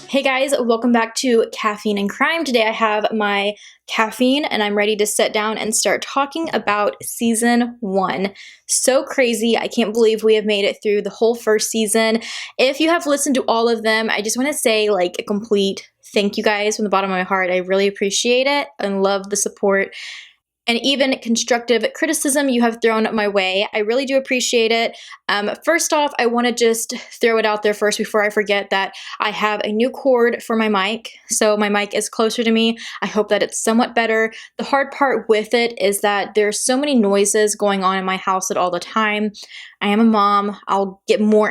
Hey guys, welcome back to Caffeine and Crime. Today I have my caffeine and I'm ready to sit down and start talking about season 1. So crazy. I can't believe we have made it through the whole first season. If you have listened to all of them, I just want to say like a complete thank you guys from the bottom of my heart. I really appreciate it and love the support and even constructive criticism you have thrown my way. I really do appreciate it. First off, I want to just throw it out there first before I forget that I have a new cord for my mic. So my mic is closer to me. I hope that it's somewhat better. The hard part with it is that there's so many noises going on in my house at all the time. I am a mom. I'll get more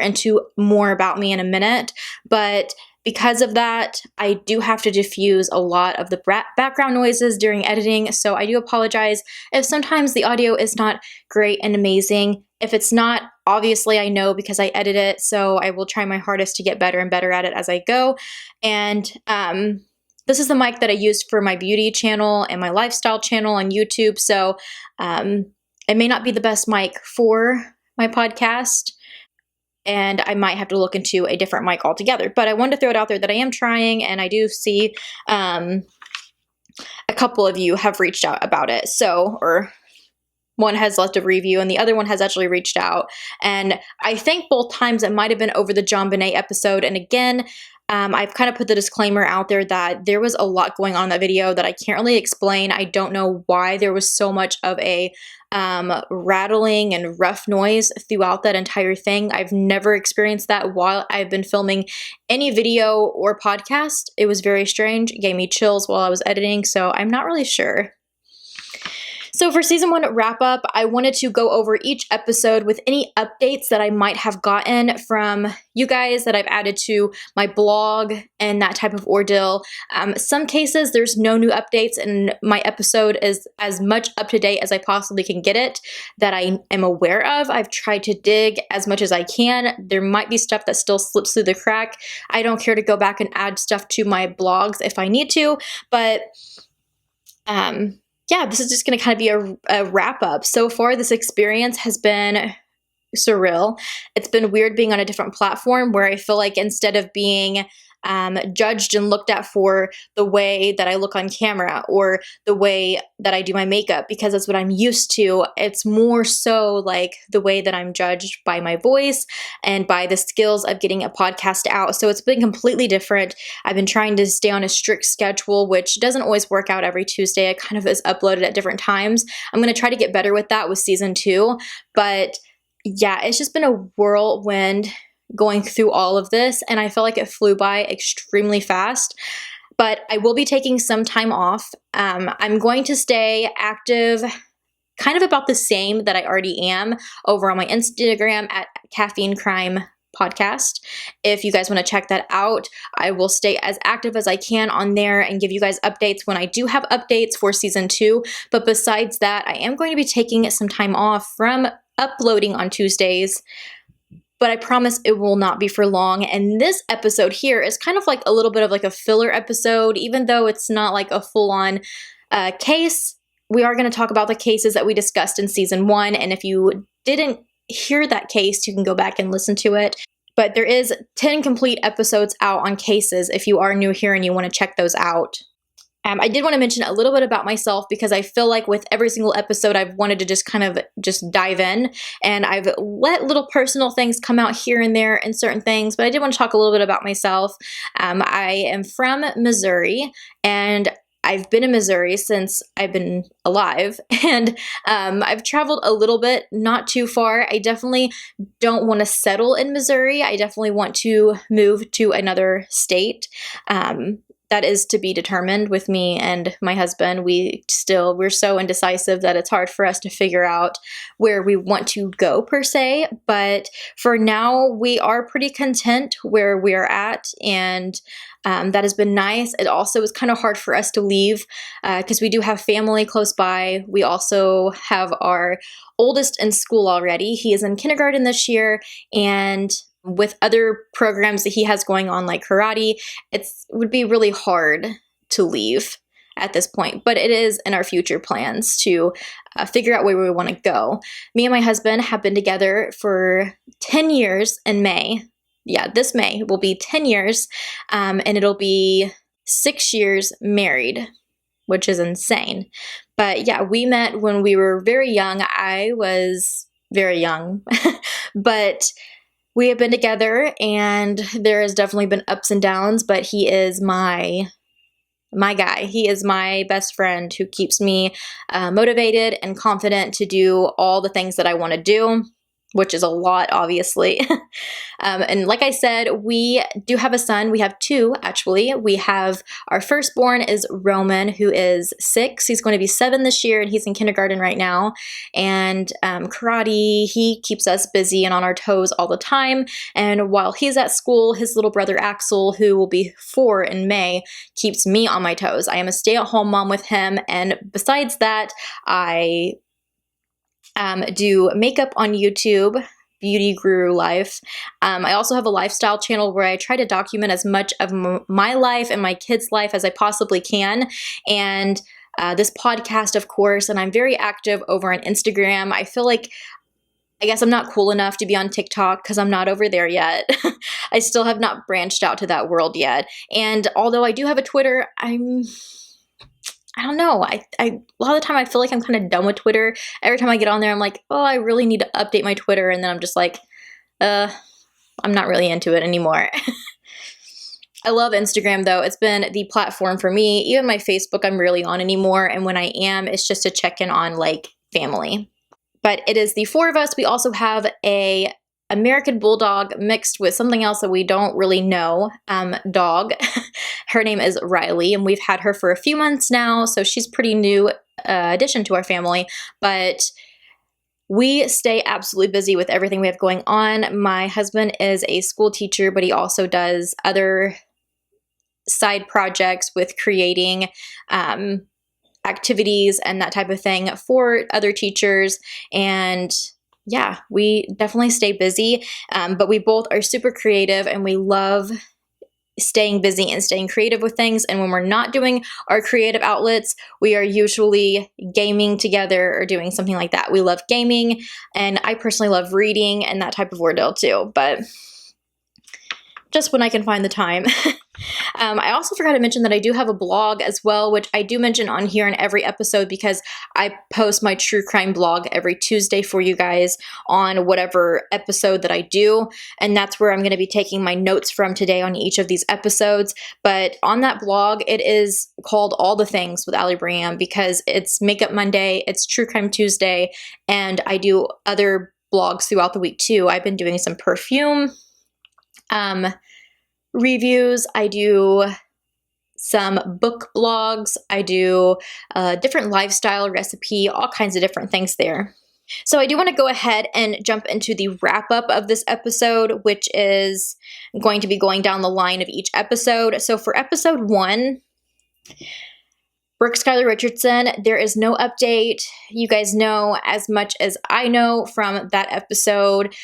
about me in a minute, but because of that, I do have to diffuse a lot of the background noises during editing, so I do apologize if sometimes the audio is not great and amazing. If it's not, obviously I know because I edit it, so I will try my hardest to get better and better at it as I go. And this is the mic that I used for my beauty channel and my lifestyle channel on YouTube, so it may not be the best mic for my podcast, and I might have to look into a different mic altogether. But I wanted to throw it out there that I am trying, and I do see a couple of you have reached out about it. So, or one has left a review, and the other one has actually reached out. And I think both times it might have been over the John Bonet episode. And again, I've kind of put the disclaimer out there that there was a lot going on in that video that I can't really explain. I don't know why there was so much of a rattling and rough noise throughout that entire thing. I've never experienced that while I've been filming any video or podcast. It was very strange. It gave me chills while I was editing, so I'm not really sure. So for season 1 wrap up, I wanted to go over each episode with any updates that I might have gotten from you guys that I've added to my blog and that type of ordeal. Some cases there's no new updates and my episode is as much up to date as I possibly can get it that I am aware of. I've tried to dig as much as I can. There might be stuff that still slips through the crack. I don't care to go back and add stuff to my blogs if I need to, but yeah, this is just going to kind of be a wrap up. So far, this experience has been surreal. It's been weird being on a different platform where I feel like instead of being judged and looked at for the way that I look on camera or the way that I do my makeup, because that's what I'm used to, it's more so like the way that I'm judged by my voice and by the skills of getting a podcast out. So it's been completely different. I've been trying to stay on a strict schedule, which doesn't always work out every Tuesday. It kind of is uploaded at different times. I'm going to try to get better with that with season 2. But yeah, it's just been a whirlwind going through all of this, and I feel like it flew by extremely fast. But I will be taking some time off. I'm going to stay active kind of about the same that I already am over on my Instagram at Caffeine Crime Podcast. If you guys want to check that out, I will stay as active as I can on there and give you guys updates when I do have updates for season 2. But besides that, I am going to be taking some time off from uploading on Tuesdays, but I promise it will not be for long. And this episode here is kind of like a little bit of like a filler episode, even though it's not like a full-on case. We are going to talk about the cases that we discussed in season 1. And if you didn't hear that case, you can go back and listen to it. But there is 10 complete episodes out on cases if you are new here and you want to check those out. I did want to mention a little bit about myself because I feel like with every single episode I've wanted to just kind of just dive in, and I've let little personal things come out here and there and certain things, but I did want to talk a little bit about myself. I am from Missouri, and I've been in Missouri since I've been alive, and I've traveled a little bit, not too far. I definitely don't want to settle in Missouri. I definitely want to move to another state. That is to be determined with me and my husband. We're so indecisive that it's hard for us to figure out where we want to go per se. But for now, we are pretty content where we are at, and that has been nice. It also is kind of hard for us to leave because we do have family close by. We also have our oldest in school already. He is in kindergarten this year, and with other programs that he has going on like karate, it would be really hard to leave at this point, but it is in our future plans to figure out where we want to go. Me and my husband have been together for 10 years in May this May will be 10 years, and it'll be 6 years married, which is insane. But yeah, we met when we were very young. I was very young, but we have been together, and there has definitely been ups and downs, but he is my guy. He is my best friend who keeps me motivated and confident to do all the things that I want to do, which is a lot, obviously. And like I said, we do have a son. We have two, actually. We have our firstborn is Roman, who is 6. He's going to be 7 this year, and he's in kindergarten right now. And karate, he keeps us busy and on our toes all the time. And while he's at school, his little brother Axel, who will be 4 in May, keeps me on my toes. I am a stay-at-home mom with him. And besides that, I do makeup on YouTube, Beauty Guru Life. I also have a lifestyle channel where I try to document as much of my life and my kids' life as I possibly can. And this podcast, of course, and I'm very active over on Instagram. I feel like, I guess I'm not cool enough to be on TikTok because I'm not over there yet. I still have not branched out to that world yet. And although I do have a Twitter, I don't know. A lot of the time I feel like I'm kind of done with Twitter. Every time I get on there, I'm like, oh, I really need to update my Twitter. And then I'm just like, I'm not really into it anymore. I love Instagram though. It's been the platform for me. Even my Facebook, I'm rarely on anymore. And when I am, it's just to check in on like family. But it is the 4 of us. We also have a American Bulldog mixed with something else that we don't really know, dog. Her name is Riley, and we've had her for a few months now, so she's pretty new addition to our family. But we stay absolutely busy with everything we have going on. My husband is a school teacher, but he also does other side projects with creating activities and that type of thing for other teachers. And yeah, we definitely stay busy, but we both are super creative and we love staying busy and staying creative with things. And when we're not doing our creative outlets, we are usually gaming together or doing something like that. We love gaming, and I personally love reading and that type of ordeal too, but just when I can find the time. I also forgot to mention that I do have a blog as well, which I do mention on here in every episode because I post my true crime blog every Tuesday for you guys on whatever episode that I do. And that's where I'm going to be taking my notes from today on each of these episodes. But on that blog, it is called All the Things with Allie Briam because it's Makeup Monday, it's True Crime Tuesday, and I do other blogs throughout the week too. I've been doing some perfume reviews. I do some book blogs. I do different lifestyle recipe, all kinds of different things there. So I do want to go ahead and jump into the wrap up of this episode, which is going to be going down the line of each episode. So for episode 1, Brooke Skylar Richardson, there is no update. You guys know as much as I know from that episode.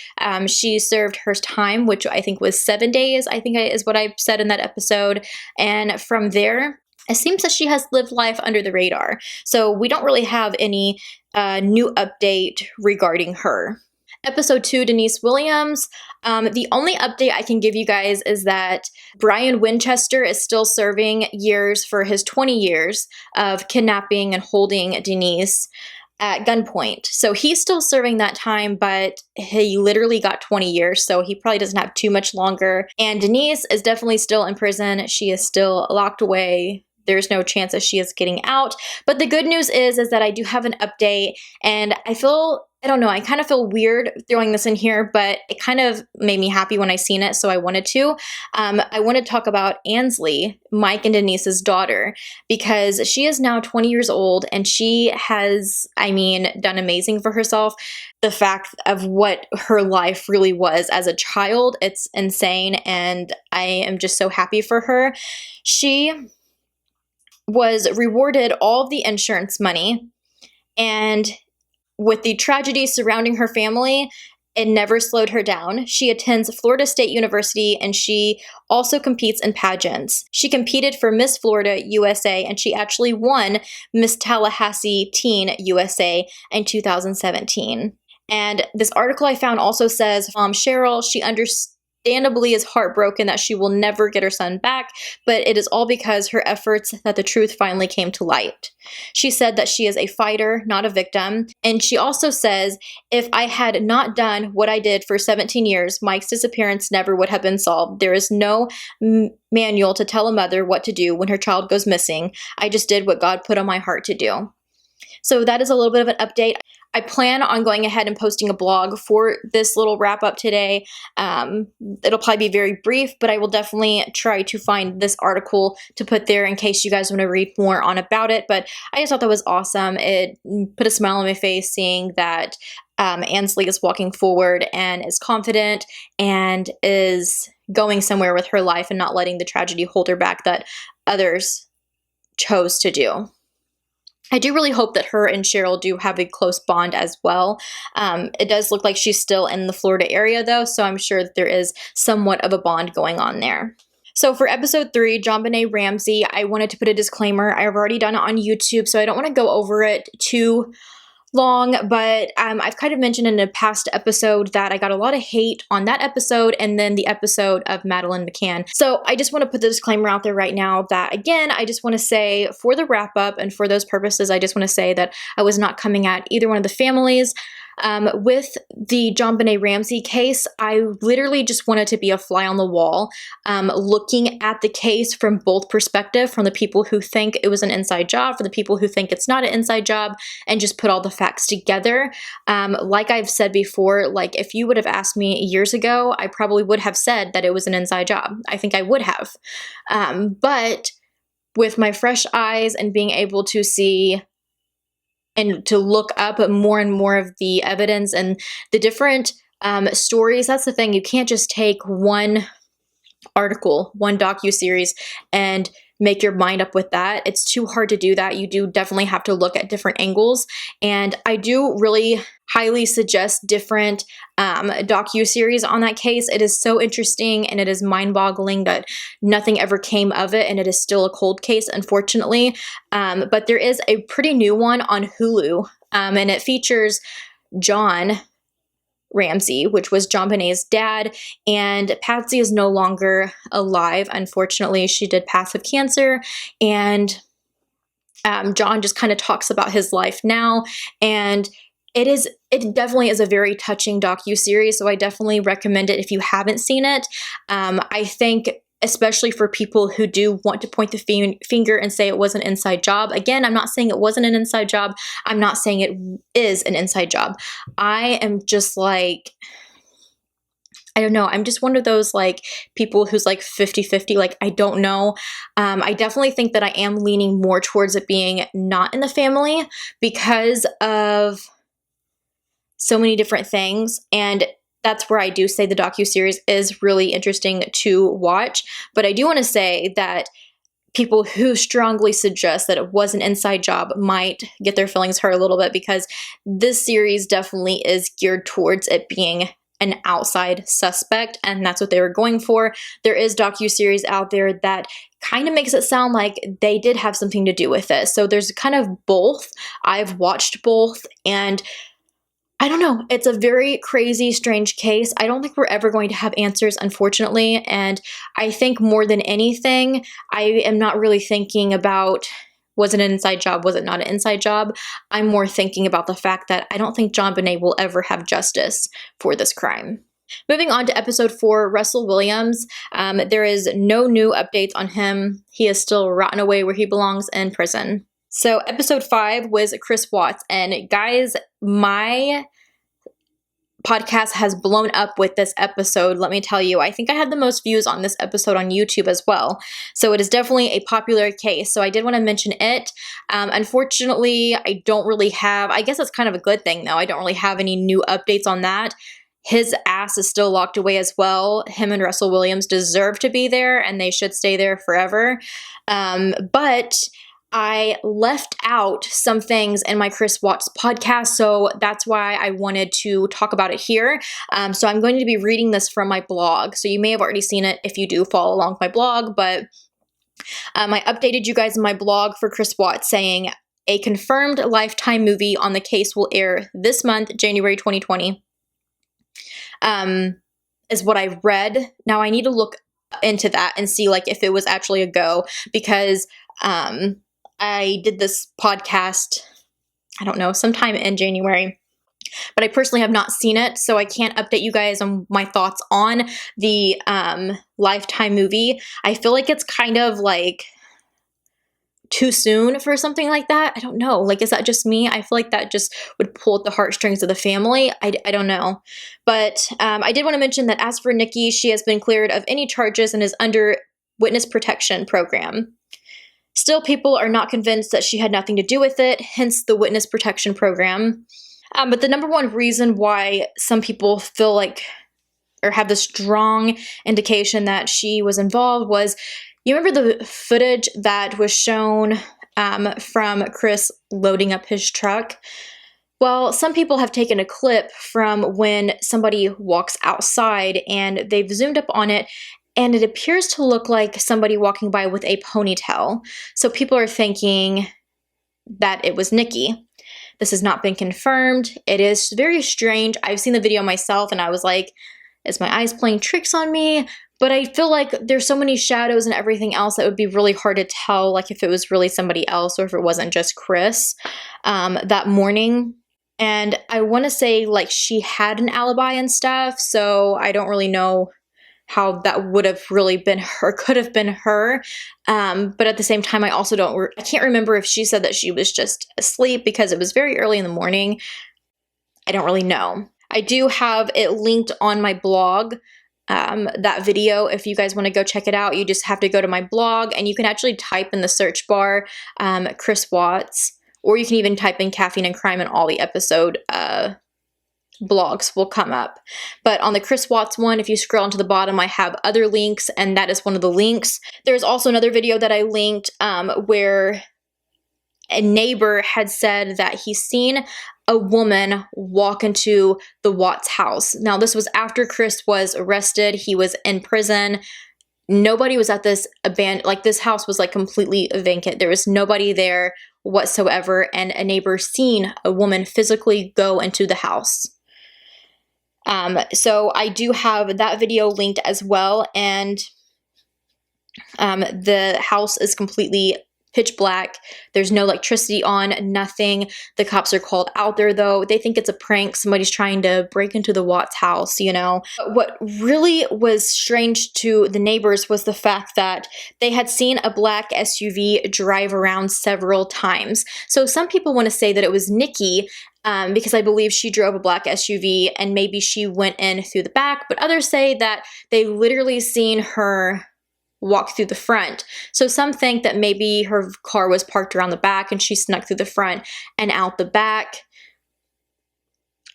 She served her time, which I think was 7 days, I think is what I said in that episode. And from there, it seems that she has lived life under the radar. So we don't really have any new update regarding her. Episode 2, Denise Williams. The only update I can give you guys is that Brian Winchester is still serving years for his 20 years of kidnapping and holding Denise at gunpoint. So he's still serving that time, but he literally got 20 years, so he probably doesn't have too much longer. And Denise is definitely still in prison. She is still locked away. There's no chance that she is getting out. But the good news is that I do have an update, and I don't know, I kind of feel weird throwing this in here, but it kind of made me happy when I seen it, so I wanted to. I want to talk about Ansley, Mike and Denise's daughter, because she is now 20 years old, and she has, done amazing for herself. The fact of what her life really was as a child, it's insane, and I am just so happy for her. She was rewarded all of the insurance money, and with the tragedy surrounding her family, it never slowed her down. She attends Florida State University, and she also competes in pageants. She competed for Miss Florida USA, and she actually won Miss Tallahassee Teen USA in 2017. And this article I found also says, Cheryl, she understandably is heartbroken that she will never get her son back, but it is all because her efforts that the truth finally came to light. She said that she is a fighter, not a victim. And she also says, if I had not done what I did for 17 years, Mike's disappearance never would have been solved. There is no manual to tell a mother what to do when her child goes missing. I just did what God put on my heart to do. So that is a little bit of an update. I plan on going ahead and posting a blog for this little wrap up today. It'll probably be very brief, but I will definitely try to find this article to put there in case you guys want to read more on about it. But I just thought that was awesome. It put a smile on my face seeing that Ansley is walking forward and is confident and is going somewhere with her life and not letting the tragedy hold her back that others chose to do. I do really hope that her and Cheryl do have a close bond as well. It does look like she's still in the Florida area though, so I'm sure that there is somewhat of a bond going on there. So for episode 3, JonBenet Ramsey, I wanted to put a disclaimer. I've already done it on YouTube, so I don't want to go over it too long, but I've kind of mentioned in a past episode that I got a lot of hate on that episode and then the episode of Madeleine McCann. So I just want to put the disclaimer out there right now that, again, I just want to say for the wrap up and for those purposes, I just want to say that I was not coming at either one of the families. With the JonBenet Ramsey case, I literally just wanted to be a fly on the wall, looking at the case from both perspectives, from the people who think it was an inside job, for the people who think it's not an inside job, and just put all the facts together. Like I've said before, like if you would have asked me years ago, I probably would have said that it was an inside job. I think I would have. But with my fresh eyes and being able to see and to look up more and more of the evidence and the different stories. That's the thing. You can't just take one article, one docuseries, and make your mind up with that. It's too hard to do that. You do definitely have to look at different angles. And I do really highly suggest different docuseries on that case. It is so interesting and it is mind-boggling that nothing ever came of it and it is still a cold case, unfortunately. But there is a pretty new one on Hulu and it features John Ramsey, which was JonBenet's dad, and Patsy is no longer alive. Unfortunately, she did pass of cancer, and John just kind of talks about his life now, and it definitely is a very touching docuseries, so I definitely recommend it if you haven't seen it. I think especially for people who do want to point the finger and say it was an inside job. Again, I'm not saying it wasn't an inside job. I'm not saying it is an inside job. I am just like, I don't know. I'm just one of those like people who's like 50-50. Like, I don't know. I definitely think that I am leaning more towards it being not in the family because of so many different things. And that's where I do say the docuseries is really interesting to watch. But I do want to say that people who strongly suggest that it was an inside job might get their feelings hurt a little bit because this series definitely is geared towards it being an outside suspect, and that's what they were going for. There is docuseries out there that kind of makes it sound like they did have something to do with it. So there's kind of both. I've watched both, and I don't know. It's a very crazy, strange case. I don't think we're ever going to have answers, unfortunately. And I think more than anything, I am not really thinking about, was it an inside job? Was it not an inside job? I'm more thinking about the fact that I don't think JonBenet will ever have justice for this crime. Moving on to episode 4, Russell Williams. There is no new updates on him. He is still rotting away where he belongs in prison. So episode 5 was Chris Watts, and guys, my podcast has blown up with this episode, let me tell you. I think I had the most views on this episode on YouTube as well. So it is definitely a popular case. So I did want to mention it. Unfortunately, I don't really have, I guess it's kind of a good thing though. I don't really have any new updates on that. His ass is still locked away as well. Him and Russell Williams deserve to be there and they should stay there forever. But I left out some things in my Chris Watts podcast, so that's why I wanted to talk about it here. So I'm going to be reading this from my blog. So you may have already seen it if you do follow along with my blog, but I updated you guys in my blog for Chris Watts saying a confirmed Lifetime movie on the case will air this month, January 2020. is what I read. Now I need to look into that and see like if it was actually a go, because I did this podcast, I don't know, sometime in January, but I personally have not seen it, so I can't update you guys on my thoughts on the Lifetime movie. I feel like it's kind of like too soon for something like that. I don't know. Like, is that just me? I feel like that just would pull at the heartstrings of the family. I don't know. But I did want to mention that as for Nikki, she has been cleared of any charges and is under witness protection program. Still, people are not convinced that she had nothing to do with it, hence the witness protection program. But the number one reason why some people feel like, or have the strong indication that she was involved was, you remember the footage that was shown from Chris loading up his truck? Well, some people have taken a clip from when somebody walks outside and they've zoomed up on it, and it appears to look like somebody walking by with a ponytail. So people are thinking that it was Nikki. This has not been confirmed. It is very strange. I've seen the video myself and I was like, is my eyes playing tricks on me? But I feel like there's so many shadows and everything else that would be really hard to tell, like if it was really somebody else or if it wasn't just Chris that morning. And I want to say like she had an alibi and stuff, so I don't really know how that would have really been her, could have been her. But at the same time, I also I can't remember if she said that she was just asleep because it was very early in the morning. I don't really know. I do have it linked on my blog, that video. If you guys want to go check it out, you just have to go to my blog and you can actually type in the search bar, Chris Watts, or you can even type in Caffeine and Crime and all the episode blogs will come up. But on the Chris Watts one, if you scroll into the bottom, I have other links, and that is one of the links. There's also another video that I linked where a neighbor had said that he's seen a woman walk into the Watts house. Now, this was after Chris was arrested. He was in prison. Nobody was at this this house was like completely vacant. There was nobody there whatsoever, and a neighbor seen a woman physically go into the house. So I do have that video linked as well, and the house is completely pitch black. There's no electricity on, nothing. The cops are called out there though. They think it's a prank. Somebody's trying to break into the Watts house, you know. But what really was strange to the neighbors was the fact that they had seen a black SUV drive around several times. So some people want to say that it was Nikki, because I believe she drove a black SUV and maybe she went in through the back, but others say that they literally seen her walk through the front. So some think that maybe her car was parked around the back and she snuck through the front and out the back.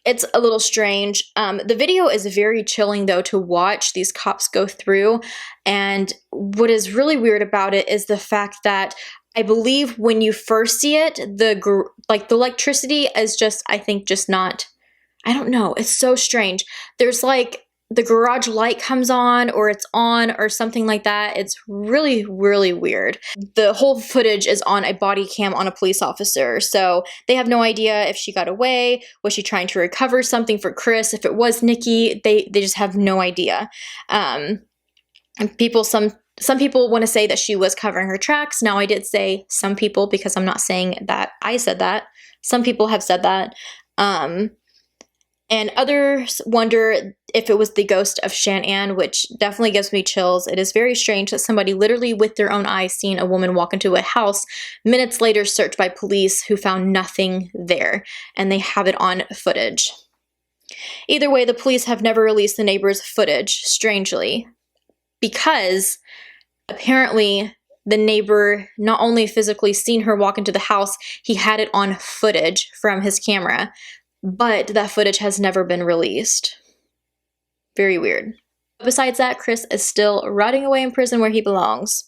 It's a little strange. The video is very chilling though to watch these cops go through, and what is really weird about it is the fact that I believe when you first see it, the electricity is just, I think, just not, I don't know, it's so strange. There's like the garage light comes on or it's on or something like that. It's really, really weird. The whole footage is on a body cam on a police officer. So they have no idea if she got away. Was she trying to recover something for Chris? If it was Nikki, they just have no idea. And some people want to say that she was covering her tracks. Now I did say some people because I'm not saying that I said that. Some people have said that. And others wonder if it was the ghost of Shanann, which definitely gives me chills. It is very strange that somebody literally with their own eyes seen a woman walk into a house, minutes later searched by police who found nothing there, and they have it on footage. Either way, the police have never released the neighbor's footage, strangely, because apparently the neighbor not only physically seen her walk into the house, he had it on footage from his camera. But that footage has never been released. Very weird. Besides that, Chris is still rotting away in prison where he belongs.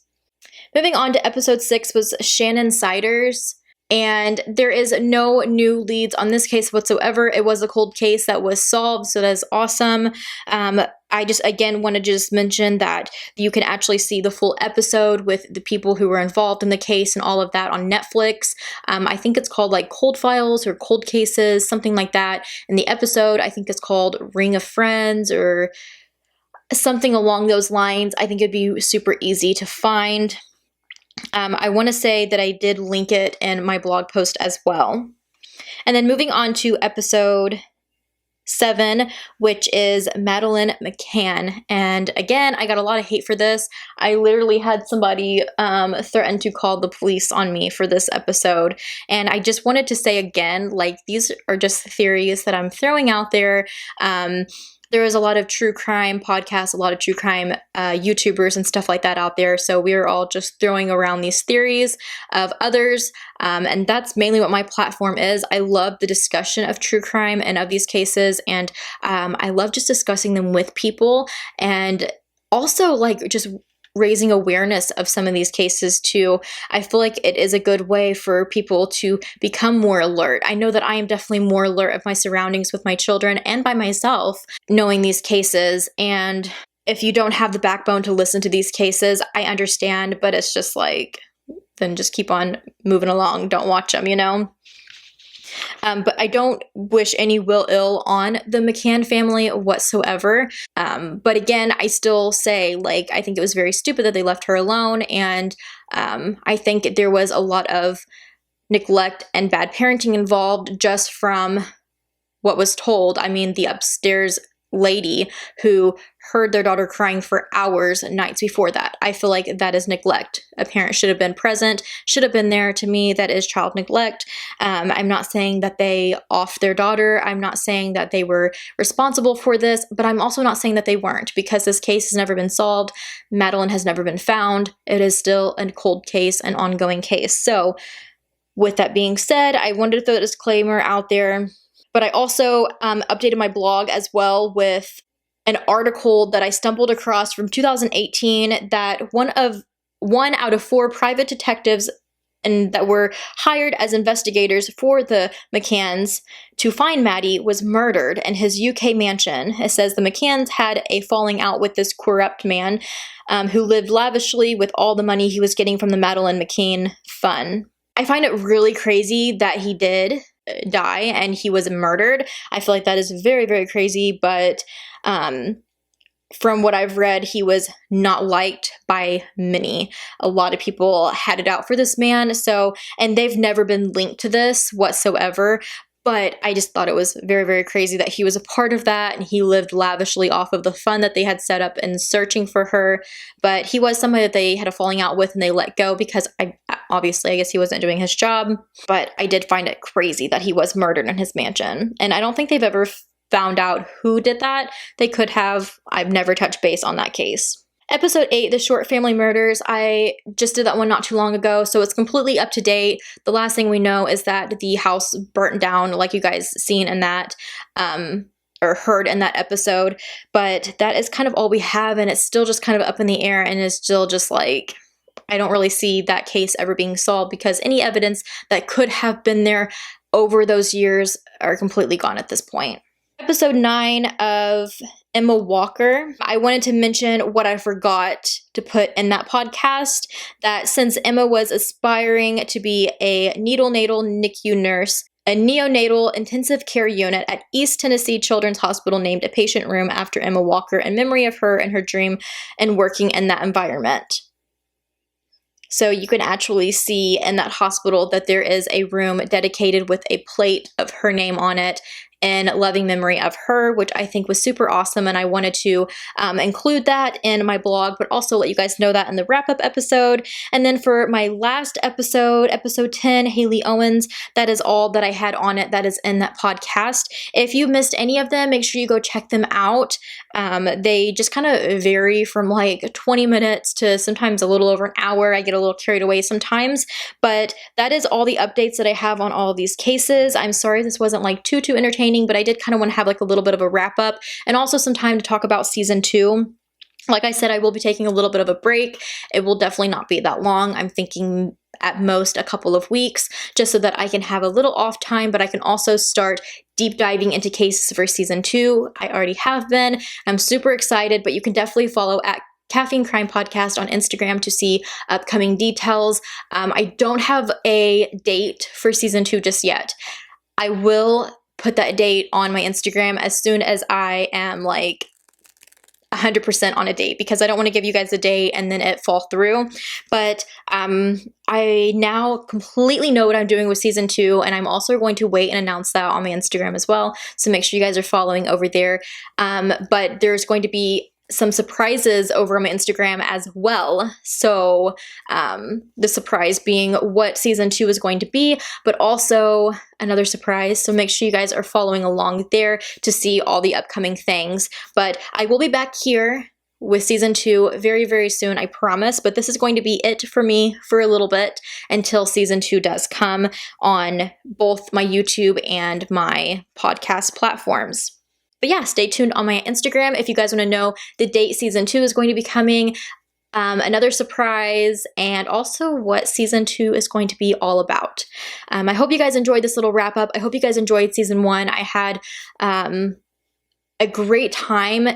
Moving on to episode 6 was Shannon Siders. And there is no new leads on this case whatsoever. It was a cold case that was solved, so that's awesome. I just, again, want to just mention that you can actually see the full episode with the people who were involved in the case and all of that on Netflix. I think it's called like Cold Files or Cold Cases, something like that. And the episode, I think it's called Ring of Friends, or something along those lines, I think it'd be super easy to find. I want to say that I did link it in my blog post as well. And then moving on to episode 7, which is Madeleine McCann. And again, I got a lot of hate for this. I literally had somebody threaten to call the police on me for this episode. And I just wanted to say again, like, these are just theories that I'm throwing out there. There is a lot of true crime podcasts, a lot of true crime YouTubers and stuff like that out there. So we're all just throwing around these theories of others. And that's mainly what my platform is. I love the discussion of true crime and of these cases. And I love just discussing them with people. And also, like, just raising awareness of some of these cases too. I feel like it is a good way for people to become more alert. I know that I am definitely more alert of my surroundings with my children and by myself, knowing these cases. And if you don't have the backbone to listen to these cases, I understand, but it's just like, then just keep on moving along. Don't watch them, you know? But I don't wish any ill on the McCann family whatsoever. But again, I still say, like, I think it was very stupid that they left her alone. And I think there was a lot of neglect and bad parenting involved just from what was told. I mean, the upstairs lady who heard their daughter crying for hours nights before that. I feel like that is neglect. A parent should have been present, should have been there. To me, that is child neglect. I'm not saying that they offed their daughter. I'm not saying that they were responsible for this, but I'm also not saying that they weren't, because this case has never been solved. Madeleine has never been found. It is still a cold case, an ongoing case. So with that being said, I wanted to throw a disclaimer out there. But I also updated my blog as well with an article that I stumbled across from 2018 that one out of 4 private detectives and that were hired as investigators for the McCanns to find Maddie was murdered in his UK mansion. It says the McCanns had a falling out with this corrupt man who lived lavishly with all the money he was getting from the Madeleine McCann fund. I find it really crazy that he did die and he was murdered. I feel like that is very, very crazy, but from what I've read, he was not liked by many. A lot of people had it out for this man, and they've never been linked to this whatsoever. But I just thought it was very, very crazy that he was a part of that, and he lived lavishly off of the fund that they had set up in searching for her. But he was somebody that they had a falling out with and they let go because obviously I guess he wasn't doing his job. But I did find it crazy that he was murdered in his mansion. And I don't think they've ever found out who did that. They could have. I've never touched base on that case. Episode 8, The Short Family Murders, I just did that one not too long ago, so it's completely up to date. The last thing we know is that the house burnt down, like you guys seen in that, or heard in that episode, but that is kind of all we have, and it's still just kind of up in the air, and it's still just like, I don't really see that case ever being solved because any evidence that could have been there over those years are completely gone at this point. Episode 9 of Emma Walker. I wanted to mention what I forgot to put in that podcast, that since Emma was aspiring to be a neonatal NICU nurse, a neonatal intensive care unit at East Tennessee Children's Hospital named a patient room after Emma Walker in memory of her and her dream and working in that environment. So you can actually see in that hospital that there is a room dedicated with a plate of her name on it in loving memory of her, which I think was super awesome. And I wanted to include that in my blog, but also let you guys know that in the wrap-up episode. And then for my last episode, episode 10, Haley Owens, that is all that I had on it that is in that podcast. If you missed any of them, make sure you go check them out. They just kind of vary from like 20 minutes to sometimes a little over an hour. I get a little carried away sometimes, but that is all the updates that I have on all of these cases. I'm sorry this wasn't like too entertaining, but I did kind of want to have like a little bit of a wrap up and also some time to talk about season 2. Like I said, I will be taking a little bit of a break. It will definitely not be that long. I'm thinking at most a couple of weeks, just so that I can have a little off time, but I can also start deep diving into cases for season 2. I already have been. I'm super excited, but you can definitely follow at Caffeine Crime Podcast on Instagram to see upcoming details. I don't have a date for season 2 just yet. I will put that date on my Instagram as soon as I am like 100% on a date, because I don't want to give you guys a date and then it fall through. But I now completely know what I'm doing with season 2, and I'm also going to wait and announce that on my Instagram as well. So make sure you guys are following over there. But there's going to be some surprises over on my Instagram as well. So the surprise being what season 2 is going to be, but also another surprise. So make sure you guys are following along there to see all the upcoming things. But I will be back here with season 2 very, very soon, I promise. But this is going to be it for me for a little bit until season 2 does come on both my YouTube and my podcast platforms. But yeah, stay tuned on my Instagram if you guys want to know the date season 2 is going to be coming, another surprise, and also what season 2 is going to be all about. I hope you guys enjoyed this little wrap up. I hope you guys enjoyed season 1. I had a great time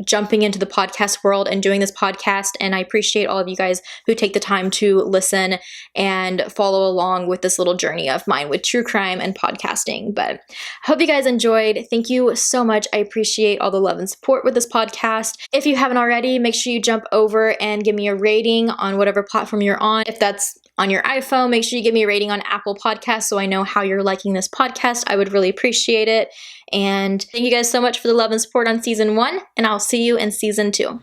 jumping into the podcast world and doing this podcast, and I appreciate all of you guys who take the time to listen and follow along with this little journey of mine with true crime and podcasting. But I hope you guys enjoyed. Thank you so much. I appreciate all the love and support with this podcast. If you haven't already, make sure you jump over and give me a rating on whatever platform you're on. If that's on your iPhone, make sure you give me a rating on Apple Podcasts so I know how you're liking this podcast. I would really appreciate it. And thank you guys so much for the love and support on season 1, and I'll see you in season 2.